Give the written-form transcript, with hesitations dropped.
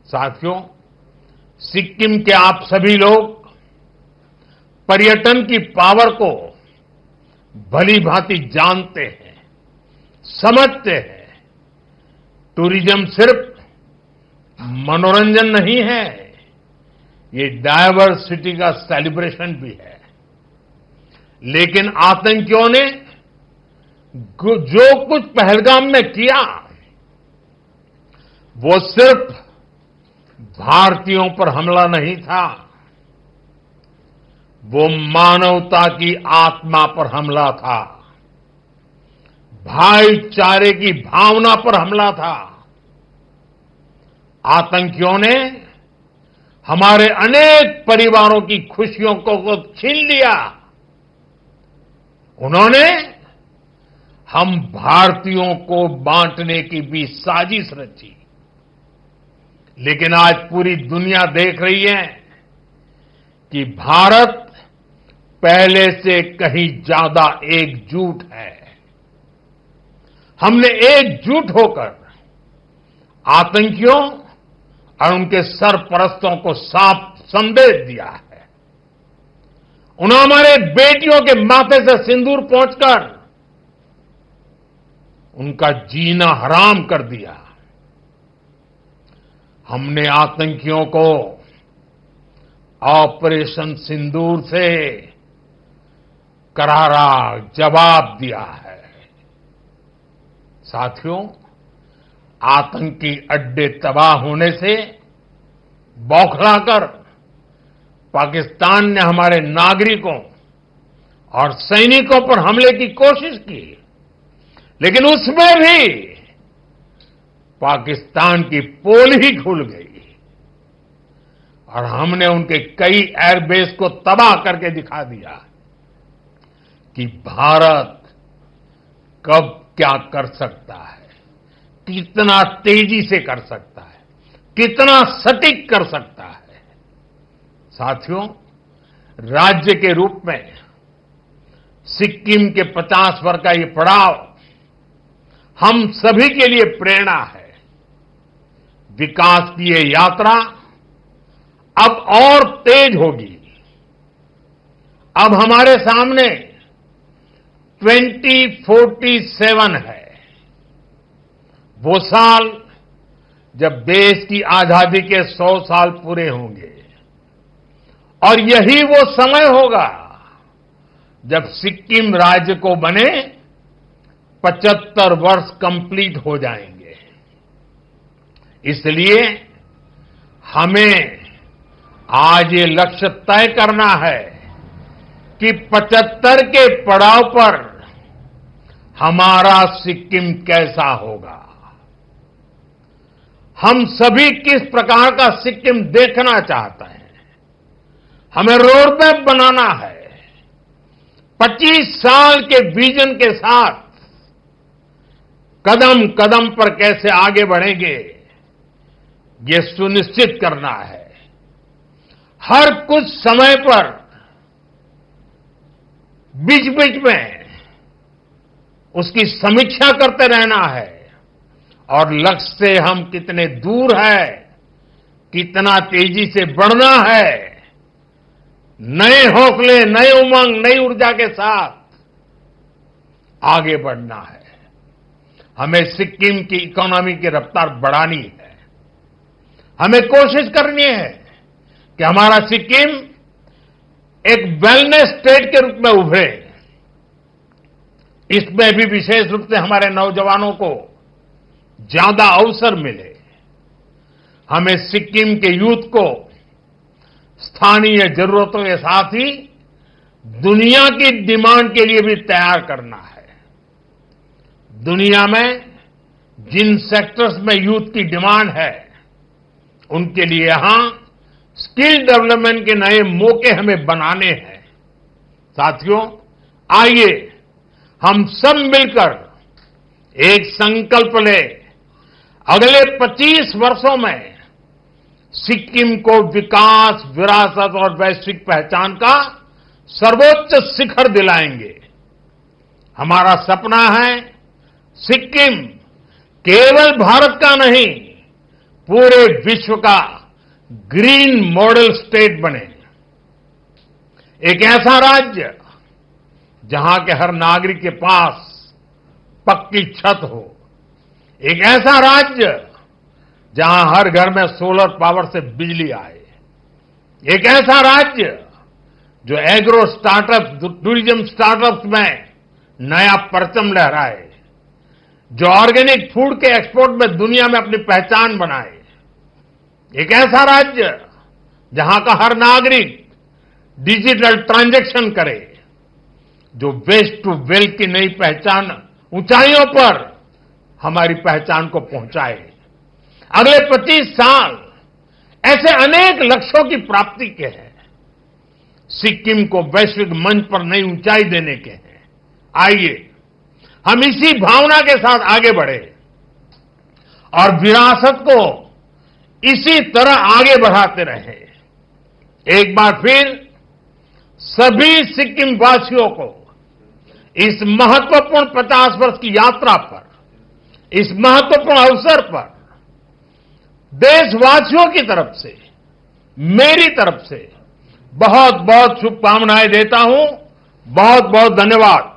साथियों, सिक्किम के आप सभी लोग पर्यटन की पावर को भली भांति जानते हैं, समझते हैं। टूरिज्म सिर्फ मनोरंजन नहीं है, ये डायवर्सिटी का सेलिब्रेशन भी है। लेकिन आतंकियों ने जो कुछ पहलगाम में किया, वो सिर्फ भारतीयों पर हमला नहीं था, वो मानवता की आत्मा पर हमला था, भाईचारे की भावना पर हमला था। आतंकियों ने हमारे अनेक परिवारों की खुशियों को छीन लिया। उन्होंने हम भारतीयों को बांटने की भी साजिश रची। लेकिन आज पूरी दुनिया देख रही है कि भारत पहले से कहीं ज्यादा एकजुट है। हमने एकजुट होकर आतंकियों और उनके सरपरस्तों को साफ संदेश दिया है। उन्होंने हमारे बेटियों के माथे से सिंदूर पोंछकर उनका जीना हराम कर दिया। हमने आतंकियों को ऑपरेशन सिंदूर से करारा जवाब दिया है। साथियों, आतंकी अड्डे तबाह होने से बौखलाकर पाकिस्तान ने हमारे नागरिकों और सैनिकों पर हमले की कोशिश की, लेकिन उसमें भी पाकिस्तान की पोल ही खुल गई और हमने उनके कई एयरबेस को तबाह करके दिखा दिया कि भारत कब क्या कर सकता है, कितना तेजी से कर सकता है, कितना सटीक कर सकता है। साथियों, राज्य के रूप में सिक्किम के 50 वर्ष का ये पड़ाव हम सभी के लिए प्रेरणा है। विकास की ये यात्रा अब और तेज होगी। अब हमारे सामने 2047 है, वो साल जब देश की आजादी के 100 साल पूरे होंगे और यही वो समय होगा जब सिक्किम राज्य को बने 75 वर्ष कंप्लीट हो जाएंगे। इसलिए हमें आज ये लक्ष्य तय करना है कि 75 के पड़ाव पर हमारा सिक्किम कैसा होगा। हम सभी किस प्रकार का सिक्किम देखना चाहते हैं। हमें रोड मैप बनाना है। 25 साल के विजन के साथ कदम कदम पर कैसे आगे बढ़ेंगे, ये सुनिश्चित करना है। हर कुछ समय पर बीच बीच में उसकी समीक्षा करते रहना है और लक्ष्य से हम कितने दूर है, कितना तेजी से बढ़ना है, नए हौसले, नए उमंग, नई ऊर्जा के साथ आगे बढ़ना है। हमें सिक्किम की इकोनॉमी की रफ्तार बढ़ानी है। हमें कोशिश करनी है कि हमारा सिक्किम एक वेलनेस स्टेट के रूप में उभरे। इसमें भी विशेष रूप से हमारे नौजवानों को ज्यादा अवसर मिले। हमें सिक्किम के यूथ को स्थानीय जरूरतों के साथ ही दुनिया की डिमांड के लिए भी तैयार करना है। दुनिया में जिन सेक्टर्स में यूथ की डिमांड है, उनके लिए यहां स्किल डेवलपमेंट के नए मौके हमें बनाने हैं। साथियों, आइए हम सब मिलकर एक संकल्प लें। अगले 25 वर्षों में सिक्किम को विकास, विरासत और वैश्विक पहचान का सर्वोच्च शिखर दिलाएंगे। हमारा सपना है सिक्किम केवल भारत का नहीं, पूरे विश्व का ग्रीन मॉडल स्टेट बने। एक ऐसा राज्य जहां के हर नागरिक के पास पक्की छत हो। एक ऐसा राज्य जहां हर घर में सोलर पावर से बिजली आए। एक ऐसा राज्य जो एग्रो स्टार्टअप, टूरिज्म स्टार्टअप्स में नया परचम लहराए, जो ऑर्गेनिक फूड के एक्सपोर्ट में दुनिया में अपनी पहचान बनाए। एक ऐसा राज्य जहां का हर नागरिक डिजिटल ट्रांजैक्शन करे, जो वेस्ट टू वेल्थ की नई पहचान ऊंचाइयों पर हमारी पहचान को पहुंचाए। अगले 25 साल ऐसे अनेक लक्ष्यों की प्राप्ति के हैं। सिक्किम को वैश्विक मंच पर नई ऊंचाई देने के हैं। आइए हम इसी भावना के साथ आगे बढ़े और विरासत को इसी तरह आगे बढ़ाते रहे। एक बार फिर सभी सिक्किम वासियों को इस महत्वपूर्ण 50 वर्ष की यात्रा पर, इस महत्वपूर्ण अवसर पर देशवासियों की तरफ से, मेरी तरफ से बहुत बहुत शुभकामनाएं देता हूं। बहुत बहुत धन्यवाद।